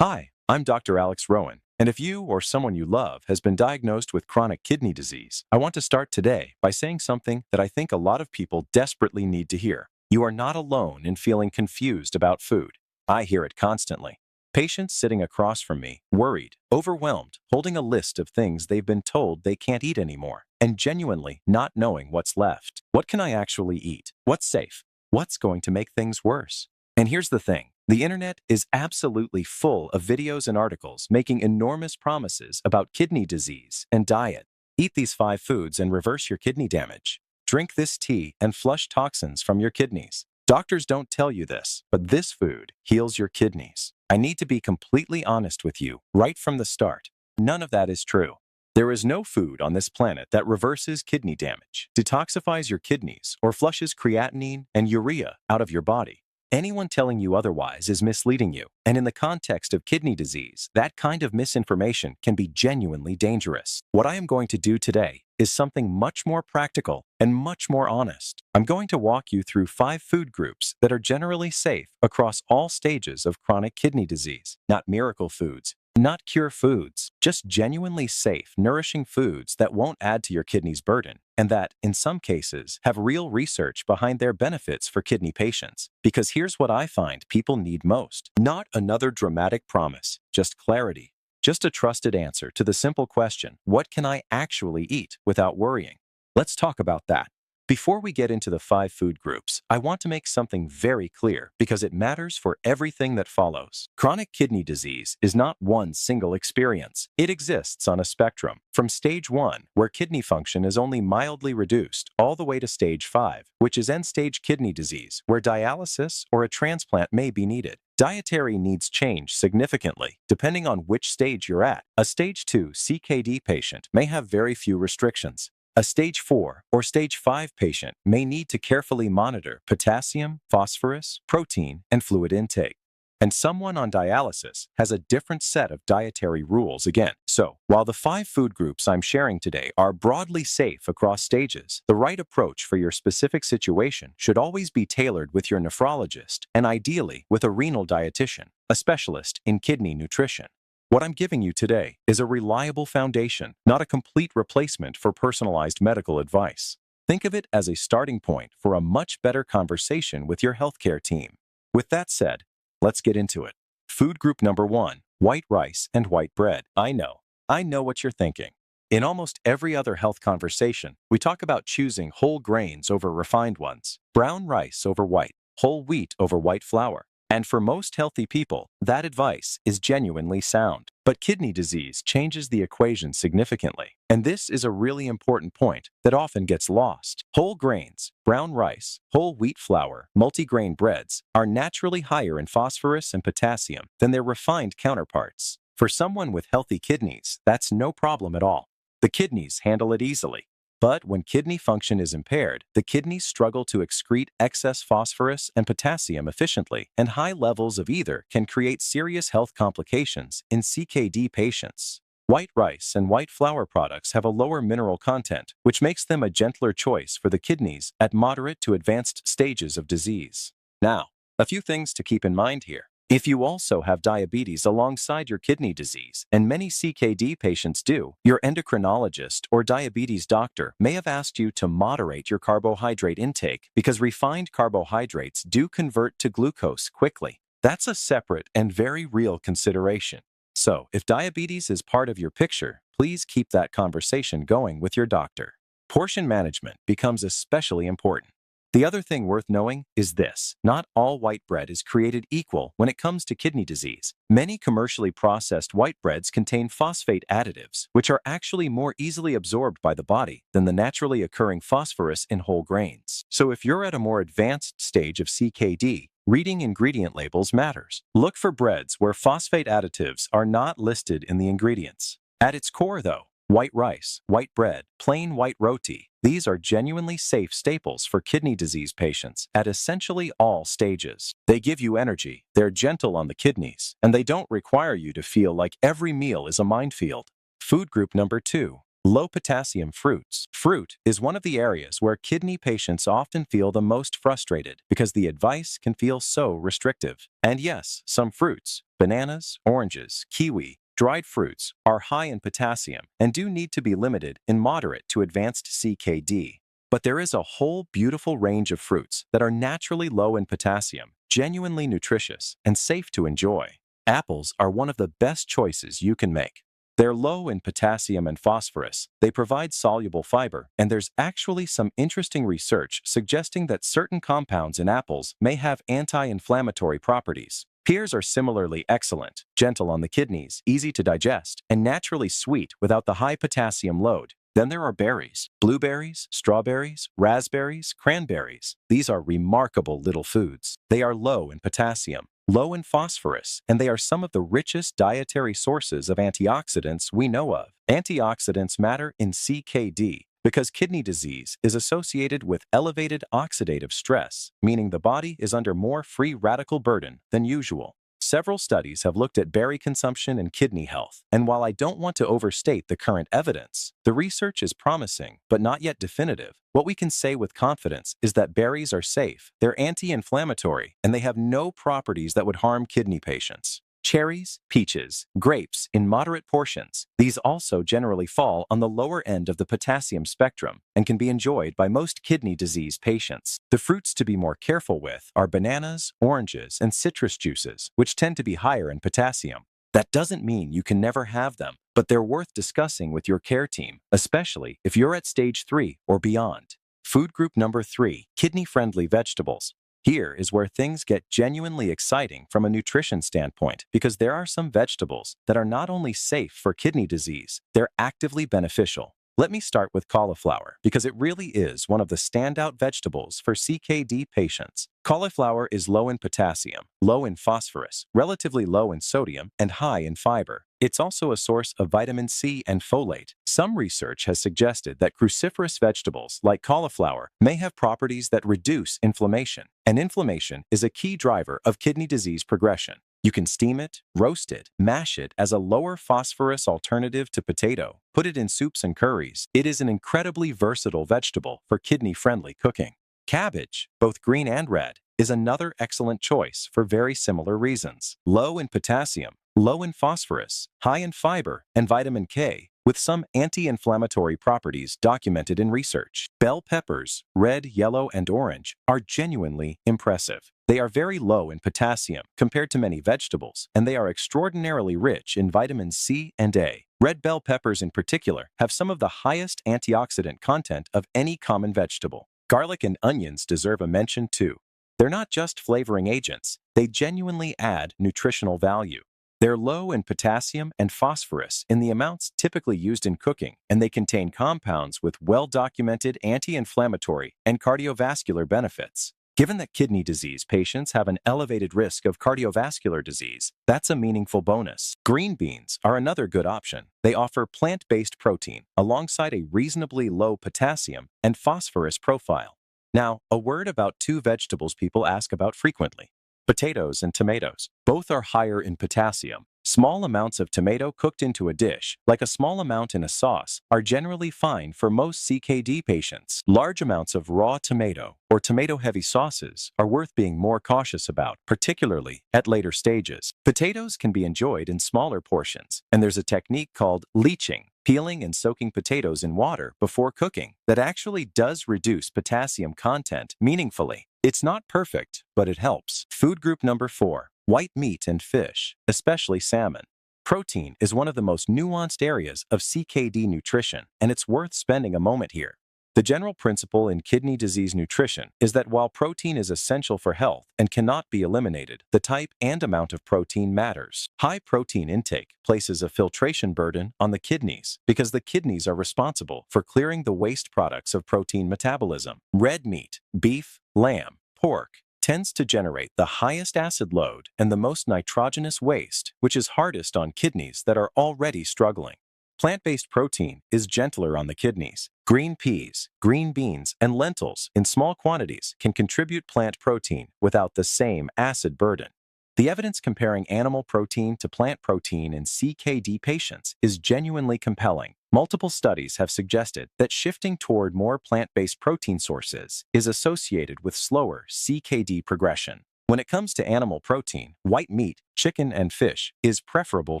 Hi, I'm Dr. Alex Rowan, and if you or someone you love has been diagnosed with chronic kidney disease, I want to start today by saying something that I think a lot of people desperately need to hear. You are not alone in feeling confused about food. I hear it constantly. Patients sitting across from me, worried, overwhelmed, holding a list of things they've been told they can't eat anymore, and genuinely not knowing what's left. What can I actually eat? What's safe? What's going to make things worse? And here's the thing. The internet is absolutely full of videos and articles making enormous promises about kidney disease and diet. Eat these 5 foods and reverse your kidney damage. Drink this tea and flush toxins from your kidneys. Doctors don't tell you this, but this food heals your kidneys. I need to be completely honest with you right from the start. None of that is true. There is no food on this planet that reverses kidney damage, detoxifies your kidneys, or flushes creatinine and urea out of your body. Anyone telling you otherwise is misleading you, and in the context of kidney disease, that kind of misinformation can be genuinely dangerous. What I am going to do today is something much more practical and much more honest. I'm going to walk you through 5 food groups that are generally safe across all stages of chronic kidney disease. Not miracle foods, not cure foods, just genuinely safe, nourishing foods that won't add to your kidney's burden, and that, in some cases, have real research behind their benefits for kidney patients. Because here's what I find people need most. Not another dramatic promise, just clarity. Just a trusted answer to the simple question, what can I actually eat without worrying? Let's talk about that. Before we get into the 5 food groups, I want to make something very clear because it matters for everything that follows. Chronic kidney disease is not one single experience. It exists on a spectrum, from stage 1, where kidney function is only mildly reduced, all the way to stage 5, which is end-stage kidney disease, where dialysis or a transplant may be needed. Dietary needs change significantly, depending on which stage you're at. A stage 2 CKD patient may have very few restrictions. A stage 4 or stage 5 patient may need to carefully monitor potassium, phosphorus, protein, and fluid intake. And someone on dialysis has a different set of dietary rules again. So, while the 5 food groups I'm sharing today are broadly safe across stages, the right approach for your specific situation should always be tailored with your nephrologist and ideally with a renal dietitian, a specialist in kidney nutrition. What I'm giving you today is a reliable foundation, not a complete replacement for personalized medical advice. Think of it as a starting point for a much better conversation with your healthcare team. With that said, let's get into it. Food group number 1, white rice and white bread. I know what you're thinking. In almost every other health conversation, we talk about choosing whole grains over refined ones, brown rice over white, whole wheat over white flour. And for most healthy people, that advice is genuinely sound. But kidney disease changes the equation significantly. And this is a really important point that often gets lost. Whole grains, brown rice, whole wheat flour, multigrain breads are naturally higher in phosphorus and potassium than their refined counterparts. For someone with healthy kidneys, that's no problem at all. The kidneys handle it easily. But when kidney function is impaired, the kidneys struggle to excrete excess phosphorus and potassium efficiently, and high levels of either can create serious health complications in CKD patients. White rice and white flour products have a lower mineral content, which makes them a gentler choice for the kidneys at moderate to advanced stages of disease. Now, a few things to keep in mind here. If you also have diabetes alongside your kidney disease, and many CKD patients do, your endocrinologist or diabetes doctor may have asked you to moderate your carbohydrate intake because refined carbohydrates do convert to glucose quickly. That's a separate and very real consideration. So, if diabetes is part of your picture, please keep that conversation going with your doctor. Portion management becomes especially important. The other thing worth knowing is this: not all white bread is created equal when it comes to kidney disease. Many commercially processed white breads contain phosphate additives, which are actually more easily absorbed by the body than the naturally occurring phosphorus in whole grains. So if you're at a more advanced stage of CKD, reading ingredient labels matters. Look for breads where phosphate additives are not listed in the ingredients. At its core, though, white rice, white bread, plain white roti, these are genuinely safe staples for kidney disease patients at essentially all stages. They give you energy, they're gentle on the kidneys, and they don't require you to feel like every meal is a minefield. Food group number 2, low potassium fruits. Fruit is one of the areas where kidney patients often feel the most frustrated because the advice can feel so restrictive. And yes, some fruits, Bananas, oranges, kiwi, dried fruits are high in potassium and do need to be limited in moderate to advanced CKD. But there is a whole beautiful range of fruits that are naturally low in potassium, genuinely nutritious, and safe to enjoy. Apples are one of the best choices you can make. They're low in potassium and phosphorus, they provide soluble fiber, and there's actually some interesting research suggesting that certain compounds in apples may have anti-inflammatory properties. Pears are similarly excellent, gentle on the kidneys, easy to digest, and naturally sweet without the high potassium load. Then there are berries, blueberries, strawberries, raspberries, cranberries. These are remarkable little foods. They are low in potassium, low in phosphorus, and they are some of the richest dietary sources of antioxidants we know of. Antioxidants matter in CKD because kidney disease is associated with elevated oxidative stress, meaning the body is under more free radical burden than usual. Several studies have looked at berry consumption and kidney health, and while I don't want to overstate the current evidence, the research is promising but not yet definitive. What we can say with confidence is that berries are safe, they're anti-inflammatory, and they have no properties that would harm kidney patients. Cherries, peaches, grapes in moderate portions. These also generally fall on the lower end of the potassium spectrum and can be enjoyed by most kidney disease patients. The fruits to be more careful with are bananas, oranges, and citrus juices, which tend to be higher in potassium. That doesn't mean you can never have them, but they're worth discussing with your care team, especially if you're at stage 3 or beyond. Food group number 3, kidney-friendly vegetables. Here is where things get genuinely exciting from a nutrition standpoint because there are some vegetables that are not only safe for kidney disease, they're actively beneficial. Let me start with cauliflower because it really is one of the standout vegetables for CKD patients. Cauliflower is low in potassium, low in phosphorus, relatively low in sodium, and high in fiber. It's also a source of vitamin C and folate. Some research has suggested that cruciferous vegetables like cauliflower may have properties that reduce inflammation, and inflammation is a key driver of kidney disease progression. You can steam it, roast it, mash it as a lower phosphorus alternative to potato, put it in soups and curries. It is an incredibly versatile vegetable for kidney-friendly cooking. Cabbage, both green and red, is another excellent choice for very similar reasons. Low in potassium, low in phosphorus, high in fiber, and vitamin K, with some anti-inflammatory properties documented in research. Bell peppers, red, yellow, and orange, are genuinely impressive. They are very low in potassium compared to many vegetables, and they are extraordinarily rich in vitamins C and A. Red bell peppers in particular have some of the highest antioxidant content of any common vegetable. Garlic and onions deserve a mention too. They're not just flavoring agents, they genuinely add nutritional value. They're low in potassium and phosphorus in the amounts typically used in cooking, and they contain compounds with well-documented anti-inflammatory and cardiovascular benefits. Given that kidney disease patients have an elevated risk of cardiovascular disease, that's a meaningful bonus. Green beans are another good option. They offer plant-based protein alongside a reasonably low potassium and phosphorus profile. Now, a word about two vegetables people ask about frequently: potatoes and tomatoes. Both are higher in potassium. Small amounts of tomato cooked into a dish, like a small amount in a sauce, are generally fine for most CKD patients. Large amounts of raw tomato or tomato-heavy sauces are worth being more cautious about, particularly at later stages. Potatoes can be enjoyed in smaller portions, and there's a technique called leaching, peeling and soaking potatoes in water before cooking, that actually does reduce potassium content meaningfully. It's not perfect, but it helps. Food group number 4, white meat and fish, especially salmon. Protein is one of the most nuanced areas of CKD nutrition, and it's worth spending a moment here. The general principle in kidney disease nutrition is that while protein is essential for health and cannot be eliminated, the type and amount of protein matters. High protein intake places a filtration burden on the kidneys because the kidneys are responsible for clearing the waste products of protein metabolism. Red meat, beef, lamb, pork, tends to generate the highest acid load and the most nitrogenous waste, which is hardest on kidneys that are already struggling. Plant-based protein is gentler on the kidneys. Green peas, green beans, and lentils in small quantities can contribute plant protein without the same acid burden. The evidence comparing animal protein to plant protein in CKD patients is genuinely compelling. Multiple studies have suggested that shifting toward more plant-based protein sources is associated with slower CKD progression. When it comes to animal protein, white meat, chicken and fish, is preferable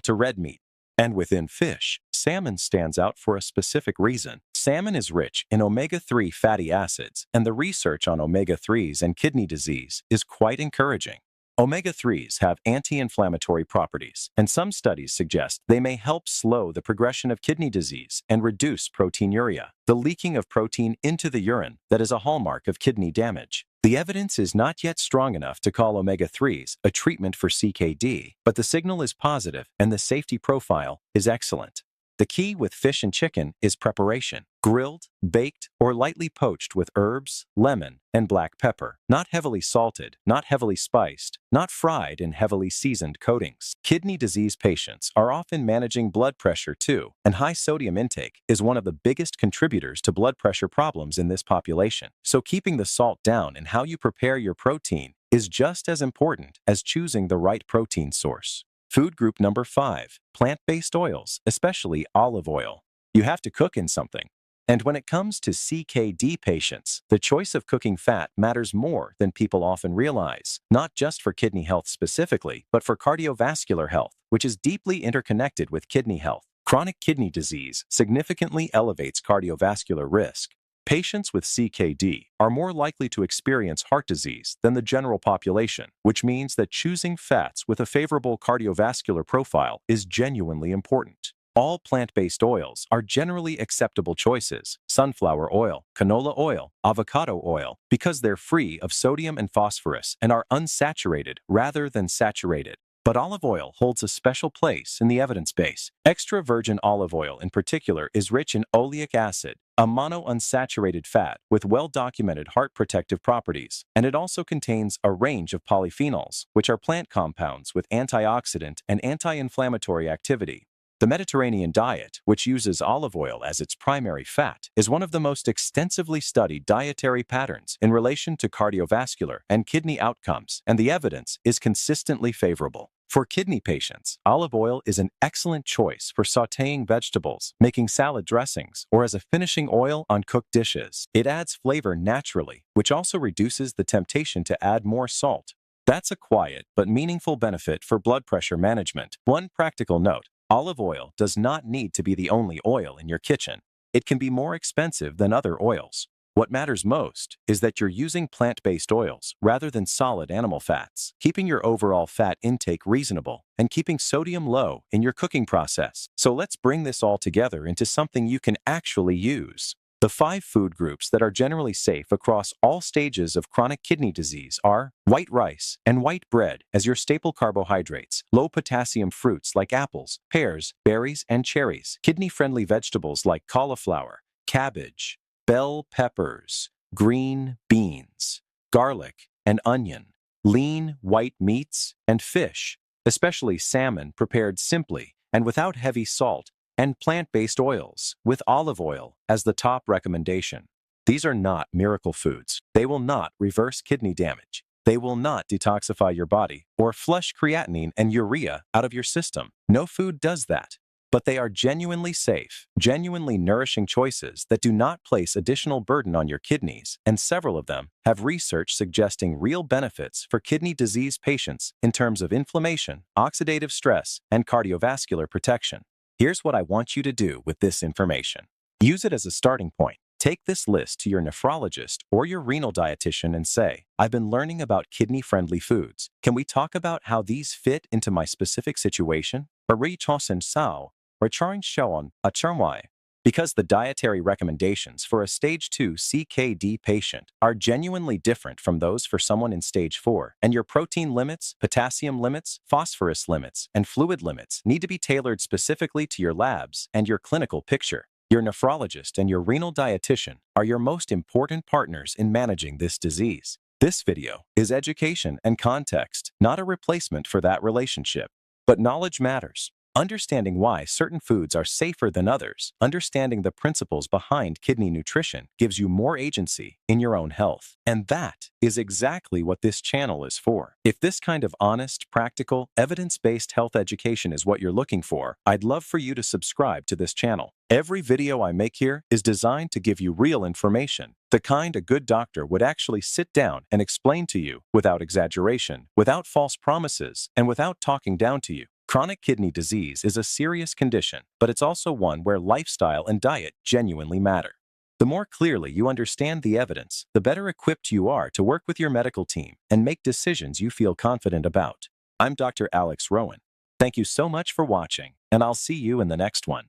to red meat. And within fish, salmon stands out for a specific reason. Salmon is rich in omega-3 fatty acids, and the research on omega-3s and kidney disease is quite encouraging. Omega-3s have anti-inflammatory properties, and some studies suggest they may help slow the progression of kidney disease and reduce proteinuria, the leaking of protein into the urine that is a hallmark of kidney damage. The evidence is not yet strong enough to call omega-3s a treatment for CKD, but the signal is positive and the safety profile is excellent. The key with fish and chicken is preparation. Grilled, baked, or lightly poached with herbs, lemon, and black pepper. Not heavily salted, not heavily spiced, not fried in heavily seasoned coatings. Kidney disease patients are often managing blood pressure too, and high sodium intake is one of the biggest contributors to blood pressure problems in this population. So keeping the salt down in how you prepare your protein is just as important as choosing the right protein source. Food group number 5, plant-based oils, especially olive oil. You have to cook in something. And when it comes to CKD patients, the choice of cooking fat matters more than people often realize, not just for kidney health specifically, but for cardiovascular health, which is deeply interconnected with kidney health. Chronic kidney disease significantly elevates cardiovascular risk. Patients with CKD are more likely to experience heart disease than the general population, which means that choosing fats with a favorable cardiovascular profile is genuinely important. All plant-based oils are generally acceptable choices: sunflower oil, canola oil, avocado oil, because they're free of sodium and phosphorus and are unsaturated rather than saturated. But olive oil holds a special place in the evidence base. Extra virgin olive oil in particular is rich in oleic acid, a monounsaturated fat with well-documented heart protective properties, and it also contains a range of polyphenols, which are plant compounds with antioxidant and anti-inflammatory activity. The Mediterranean diet, which uses olive oil as its primary fat, is one of the most extensively studied dietary patterns in relation to cardiovascular and kidney outcomes, and the evidence is consistently favorable. For kidney patients, olive oil is an excellent choice for sautéing vegetables, making salad dressings, or as a finishing oil on cooked dishes. It adds flavor naturally, which also reduces the temptation to add more salt. That's a quiet but meaningful benefit for blood pressure management. One practical note: olive oil does not need to be the only oil in your kitchen. It can be more expensive than other oils. What matters most is that you're using plant-based oils rather than solid animal fats, keeping your overall fat intake reasonable and keeping sodium low in your cooking process. So let's bring this all together into something you can actually use. The 5 food groups that are generally safe across all stages of chronic kidney disease are white rice and white bread as your staple carbohydrates, low-potassium fruits like apples, pears, berries, and cherries, kidney-friendly vegetables like cauliflower, cabbage, bell peppers, green beans, garlic, and onion, lean white meats, and fish, especially salmon prepared simply and without heavy salt, and plant-based oils, with olive oil as the top recommendation. These are not miracle foods. They will not reverse kidney damage. They will not detoxify your body or flush creatinine and urea out of your system. No food does that. But they are genuinely safe, genuinely nourishing choices that do not place additional burden on your kidneys, and several of them have research suggesting real benefits for kidney disease patients in terms of inflammation, oxidative stress, and cardiovascular protection. Here's what I want you to do with this information. Use it as a starting point. Take this list to your nephrologist or your renal dietitian and say, "I've been learning about kidney-friendly foods. Can we talk about how these fit into my specific situation?" Because the dietary recommendations for a stage 2 CKD patient are genuinely different from those for someone in stage 4, and your protein limits, potassium limits, phosphorus limits, and fluid limits need to be tailored specifically to your labs and your clinical picture. Your nephrologist and your renal dietitian are your most important partners in managing this disease. This video is education and context, not a replacement for that relationship. But knowledge matters. Understanding why certain foods are safer than others, understanding the principles behind kidney nutrition, gives you more agency in your own health. And that is exactly what this channel is for. If this kind of honest, practical, evidence-based health education is what you're looking for, I'd love for you to subscribe to this channel. Every video I make here is designed to give you real information, The kind a good doctor would actually sit down and explain to you without exaggeration, without false promises, and without talking down to you. Chronic kidney disease is a serious condition, but it's also one where lifestyle and diet genuinely matter. The more clearly you understand the evidence, the better equipped you are to work with your medical team and make decisions you feel confident about. I'm Dr. Alex Rowan. Thank you so much for watching, and I'll see you in the next one.